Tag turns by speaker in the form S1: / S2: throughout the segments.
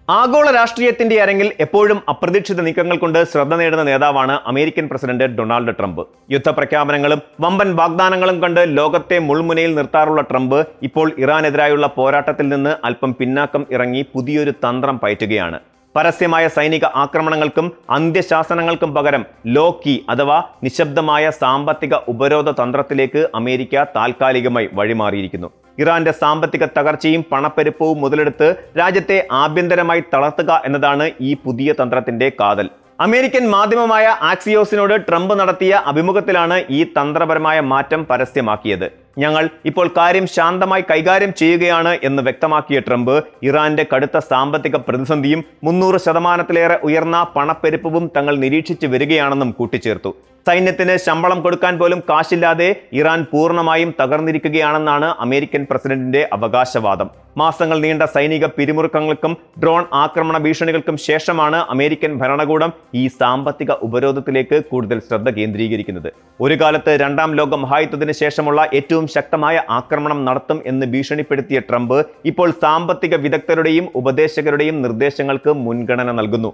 S1: ആഗോള രാഷ്ട്രീയത്തിന്റെ അരങ്ങിൽ എപ്പോഴും അപ്രതീക്ഷിത നീക്കങ്ങൾ കൊണ്ട് ശ്രദ്ധ നേടുന്ന നേതാവാണ് അമേരിക്കൻ പ്രസിഡന്റ് ഡൊണാൾഡ് ട്രംപ്. യുദ്ധപ്രഖ്യാപനങ്ങളും വമ്പൻ വാഗ്ദാനങ്ങളും കണ്ട് ലോകത്തെ മുൾമുനയിൽ നിർത്താറുള്ള ട്രംപ് ഇപ്പോൾ ഇറാനെതിരായുള്ള പോരാട്ടത്തിൽ നിന്ന് അല്പം പിന്നാക്കം ഇറങ്ങി പുതിയൊരു തന്ത്രം പയറ്റുകയാണ്. പരസ്യമായ സൈനിക ആക്രമണങ്ങൾക്കും അന്ത്യശാസനങ്ങൾക്കും പകരം ലോ കീ അഥവാ നിശബ്ദമായ സാമ്പത്തിക ഉപരോധ തന്ത്രത്തിലേക്ക് അമേരിക്ക താൽക്കാലികമായി വഴിമാറിയിരിക്കുന്നു. ഇറാന്റെ സാമ്പത്തിക തകർച്ചയും പണപ്പെരുപ്പവും മുതലെടുത്ത് രാജ്യത്തെ ആഭ്യന്തരമായി തളർത്തുക എന്നതാണ് ഈ പുതിയ തന്ത്രത്തിന്റെ കാതൽ. അമേരിക്കൻ മാധ്യമമായ ആക്സിയോസിനോട് ട്രംപ് നടത്തിയ അഭിമുഖത്തിലാണ് ഈ തന്ത്രപരമായ മാറ്റം പരസ്യമാക്കിയത്. ഞങ്ങൾ ഇപ്പോൾ കാര്യം ശാന്തമായി കൈകാര്യം ചെയ്യുകയാണ് എന്ന് വ്യക്തമാക്കിയ ട്രംപ് ഇറാന്റെ കടുത്ത സാമ്പത്തിക പ്രതിസന്ധിയും 300% ഉയർന്ന പണപ്പെരുപ്പവും തങ്ങൾ നിരീക്ഷിച്ചു വരികയാണെന്നും കൂട്ടിച്ചേർത്തു. സൈന്യത്തിന് ശമ്പളം കൊടുക്കാൻ പോലും കാശില്ലാതെ ഇറാൻ പൂർണ്ണമായും തകർന്നിരിക്കുകയാണെന്നാണ് അമേരിക്കൻ പ്രസിഡന്റിന്റെ അവകാശവാദം. മാസങ്ങൾ നീണ്ട സൈനിക പിരിമുറുക്കങ്ങൾക്കും ഡ്രോൺ ആക്രമണ ഭീഷണികൾക്കും ശേഷമാണ് അമേരിക്കൻ ഭരണകൂടം ഈ സാമ്പത്തിക ഉപരോധത്തിലേക്ക് കൂടുതൽ ശ്രദ്ധ കേന്ദ്രീകരിക്കുന്നത്. ഒരു കാലത്ത് രണ്ടാം ലോക മഹായുദ്ധത്തിന് ശേഷമുള്ള ഏറ്റവും ശക്തമായ ആക്രമണം നടത്തും എന്ന് ഭീഷണിപ്പെടുത്തിയ ട്രംപ് ഇപ്പോൾ സാമ്പത്തിക വിദഗ്ധരുടെയും ഉപദേശകരുടെയും നിർദ്ദേശങ്ങൾക്ക് മുൻഗണന നൽകുന്നു.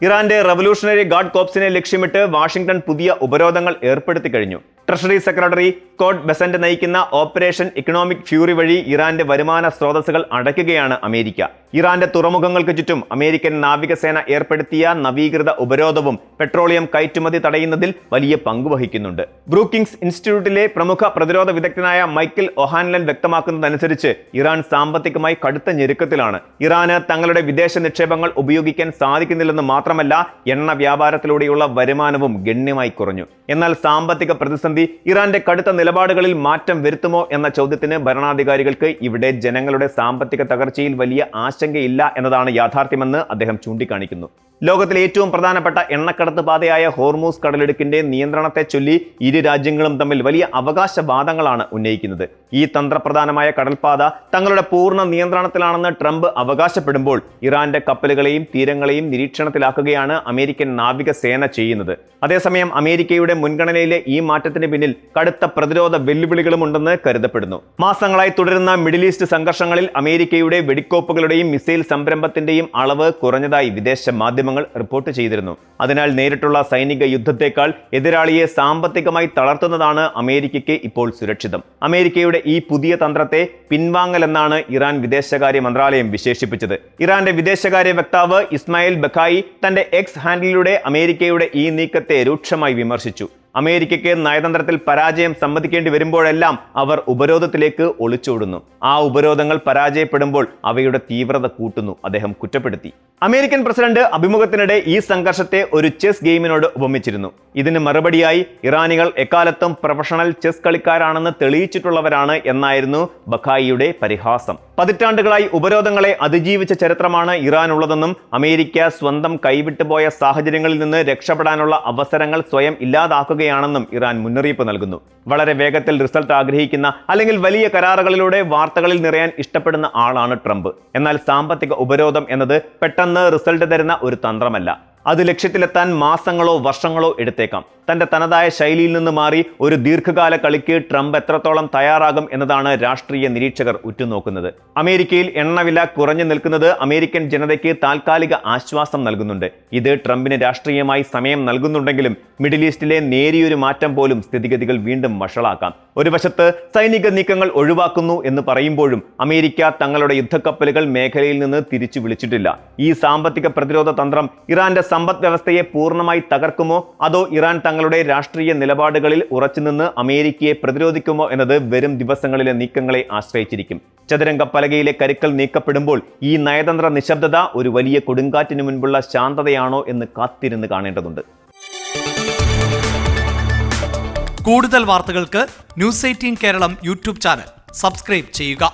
S1: ഇറാന്റെ റവല്യൂഷണറി ഗാർഡ് കോപ്സിനെ ലക്ഷ്യമിട്ട് വാഷിംഗ്ടൺ പുതിയ ഉപരോധങ്ങൾ ഏർപ്പെടുത്തി കഴിഞ്ഞു. ട്രഷറി സെക്രട്ടറി സ്കോട്ട് ബെസന്റ് നയിക്കുന്ന ഓപ്പറേഷൻ ഇക്കണോമിക് ഫ്യൂറി വഴി ഇറാന്റെ വരുമാന സ്രോതസ്സുകൾ അടയ്ക്കുകയാണ് അമേരിക്ക. ഇറാന്റെ തുറമുഖങ്ങൾക്ക് ചുറ്റും അമേരിക്കൻ നാവികസേന ഏർപ്പെടുത്തിയ നവീകൃത ഉപരോധവും പെട്രോളിയം കയറ്റുമതി തടയുന്നതിൽ വലിയ പങ്കുവഹിക്കുന്നുണ്ട്. ബ്രൂക്കിംഗ്സ് ഇൻസ്റ്റിറ്റ്യൂട്ടിലെ പ്രമുഖ പ്രതിരോധ വിദഗ്ധനായ മൈക്കിൾ ഒഹാൻലൻ വ്യക്തമാക്കുന്നതനുസരിച്ച് ഇറാൻ സാമ്പത്തികമായി കടുത്ത ഞെരുക്കത്തിലാണ്. ഇറാന് തങ്ങളുടെ വിദേശ നിക്ഷേപങ്ങൾ ഉപയോഗിക്കാൻ സാധിക്കുന്നില്ലെന്ന് മാത്രമല്ല, എണ്ണ വ്യാപാരത്തിലൂടെയുള്ള വരുമാനവും ഗണ്യമായി കുറഞ്ഞു. എന്നാൽ സാമ്പത്തിക പ്രതിസന്ധി ഇറാന്റെ കടുത്ത നിലപാടുകളിൽ മാറ്റം വരുത്തുമോ എന്ന ചോദ്യത്തിന് ഭരണാധികാരികൾക്ക് ഇവിടെ ജനങ്ങളുടെ സാമ്പത്തിക തകർച്ചയിൽ വലിയ ആശങ്കയില്ല എന്നതാണ് യാഥാർത്ഥ്യമെന്ന് അദ്ദേഹം ചൂണ്ടിക്കാണിക്കുന്നു. ലോകത്തിലെ ഏറ്റവും പ്രധാനപ്പെട്ട എണ്ണക്കടത്ത് പാതയായ ഹോർമൂസ് കടലിടുക്കിന്റെ നിയന്ത്രണത്തെ ചൊല്ലി ഇരു രാജ്യങ്ങളും തമ്മിൽ വലിയ അവകാശവാദങ്ങളാണ് ഉന്നയിക്കുന്നത്. ഈ തന്ത്രപ്രധാനമായ കടൽപാത തങ്ങളുടെ പൂർണ്ണ നിയന്ത്രണത്തിലാണെന്ന് ട്രംപ് അവകാശപ്പെടുമ്പോൾ ഇറാന്റെ കപ്പലുകളെയും തീരങ്ങളെയും നിരീക്ഷണത്തിലാക്കുകയാണ് അമേരിക്കൻ നാവികസേന ചെയ്യുന്നത്. അതേസമയം അമേരിക്കയുടെ മുൻഗണനയിലെ ഈ മാറ്റത്തിന് പിന്നിൽ കടുത്ത പ്രതിരോധ വെല്ലുവിളികളും ഉണ്ടെന്ന് കരുതപ്പെടുന്നു. മാസങ്ങളായി തുടരുന്ന മിഡിൽ ഈസ്റ്റ് സംഘർഷങ്ങളിൽ അമേരിക്കയുടെ വെടിക്കോപ്പുകളുടെയും മിസൈൽ സംരംഭത്തിന്റെയും അളവ് കുറഞ്ഞതായി വിദേശ മാധ്യമങ്ങൾ റിപ്പോർട്ട് ചെയ്തിരുന്നു. അതിനാൽ നേരിട്ടുള്ള സൈനിക യുദ്ധത്തെക്കാൾ എതിരാളിയെ സാമ്പത്തികമായി തളർത്തുന്നതാണ് അമേരിക്കയ്ക്ക് ഇപ്പോൾ സുരക്ഷിതം. അമേരിക്കയുടെ ഈ പുതിയ തന്ത്രത്തെ പിൻവാങ്ങൽ എന്നാണ് ഇറാൻ വിദേശകാര്യ മന്ത്രാലയം വിശേഷിപ്പിച്ചത്. ഇറാന്റെ വിദേശകാര്യ വക്താവ് ഇസ്മായിൽ ബഖായി തന്റെ എക്സ് ഹാൻഡിലൂടെ അമേരിക്കയുടെ ഈ നീക്കത്തെ രൂക്ഷമായി വിമർശിച്ചു. അമേരിക്കയ്ക്ക് നയതന്ത്രത്തിൽ പരാജയം സമ്മതിക്കേണ്ടി വരുമ്പോഴെല്ലാം അവർ ഉപരോധത്തിലേക്ക് ഒളിച്ചോടുന്നു. ആ ഉപരോധങ്ങൾ പരാജയപ്പെടുമ്പോൾ അവയുടെ തീവ്രത കൂട്ടുന്നു, അദ്ദേഹം കുറ്റപ്പെടുത്തി. അമേരിക്കൻ പ്രസിഡന്റ് അഭിമുഖത്തിനിടെ ഈ സംഘർഷത്തെ ഒരു ചെസ് ഗെയിമിനോട് ഉപമിച്ചിരുന്നു. ഇതിന് മറുപടിയായി ഇറാനികൾ എക്കാലത്തും പ്രൊഫഷണൽ ചെസ് കളിക്കാരാണെന്ന് തെളിയിച്ചിട്ടുള്ളവരാണ് എന്നായിരുന്നു ബഖായിയുടെ പരിഹാസം. പതിറ്റാണ്ടുകളായി ഉപരോധങ്ങളെ അതിജീവിച്ച ചരിത്രമാണ് ഇറാനുള്ളതെന്നും അമേരിക്ക സ്വന്തം കൈവിട്ടുപോയ സാഹചര്യങ്ങളിൽ നിന്ന് രക്ഷപ്പെടാനുള്ള അവസരങ്ങൾ സ്വയം ഇല്ലാതാക്കുകയാണെന്നും ഇറാൻ മുന്നറിയിപ്പ് നൽകുന്നു. വളരെ വേഗത്തിൽ റിസൾട്ട് ആഗ്രഹിക്കുന്ന അല്ലെങ്കിൽ വലിയ കരാറുകളിലൂടെ വാർത്തകളിൽ നിറയാൻ ഇഷ്ടപ്പെടുന്ന ആളാണ് ട്രംപ്. എന്നാൽ സാമ്പത്തിക ഉപരോധം എന്നത് പെട്ടെന്ന് റിസൾട്ട് തരുന്ന ഒരു തന്ത്രമല്ല. അത് ലക്ഷ്യത്തിലെത്താൻ മാസങ്ങളോ വർഷങ്ങളോ എടുത്തേക്കാം. തന്റെ തനതായ ശൈലിയിൽ നിന്ന് മാറി ഒരു ദീർഘകാല കളിക്ക് ട്രംപ് എത്രത്തോളം തയ്യാറാകും എന്നതാണ് രാഷ്ട്രീയ നിരീക്ഷകർ ഉറ്റുനോക്കുന്നത്. അമേരിക്കയിൽ എണ്ണവില കുറഞ്ഞു നിൽക്കുന്നത് അമേരിക്കൻ ജനതയ്ക്ക് താൽക്കാലിക ആശ്വാസം നൽകുന്നുണ്ട്. ഇത് ട്രംപിന് രാഷ്ട്രീയമായി സമയം നൽകുന്നുണ്ടെങ്കിലും മിഡിൽ ഈസ്റ്റിലെ നേരിയൊരു മാറ്റം പോലും സ്ഥിതിഗതികൾ വീണ്ടും വഷളാക്കാം. ഒരു വശത്ത് സൈനിക നീക്കങ്ങൾ ഒഴിവാക്കുന്നു എന്ന് പറയുമ്പോഴും അമേരിക്ക തങ്ങളുടെ യുദ്ധക്കപ്പലുകൾ മേഖലയിൽ നിന്ന് തിരിച്ചു വിളിച്ചിട്ടില്ല. ഈ സാമ്പത്തിക പ്രതിരോധ തന്ത്രം ഇറാന്റെ സമ്പദ് വ്യവസ്ഥയെ പൂർണ്ണമായി തകർക്കുമോ അതോ ഇറാൻ തങ്ങളുടെ രാഷ്ട്രീയ നിലപാടുകളിൽ ഉറച്ചുനിന്ന് അമേരിക്കയെ പ്രതിരോധിക്കുമോ എന്നത് വരും ദിവസങ്ങളിലെ നീക്കങ്ങളെ ആശ്രയിച്ചിരിക്കും. ചതുരംഗ പലകയിലെ കരുക്കൾ നീക്കപ്പെടുമ്പോൾ ഈ നയതന്ത്ര നിശബ്ദത ഒരു വലിയ കൊടുങ്കാറ്റിന് മുൻപുള്ള ശാന്തതയാണോ എന്ന് കാത്തിരുന്ന് കാണേണ്ടതുണ്ട്.
S2: കൂടുതൽ വാർത്തകൾക്ക് news 18 Keralam YouTube channel subscribe ചെയ്യുക.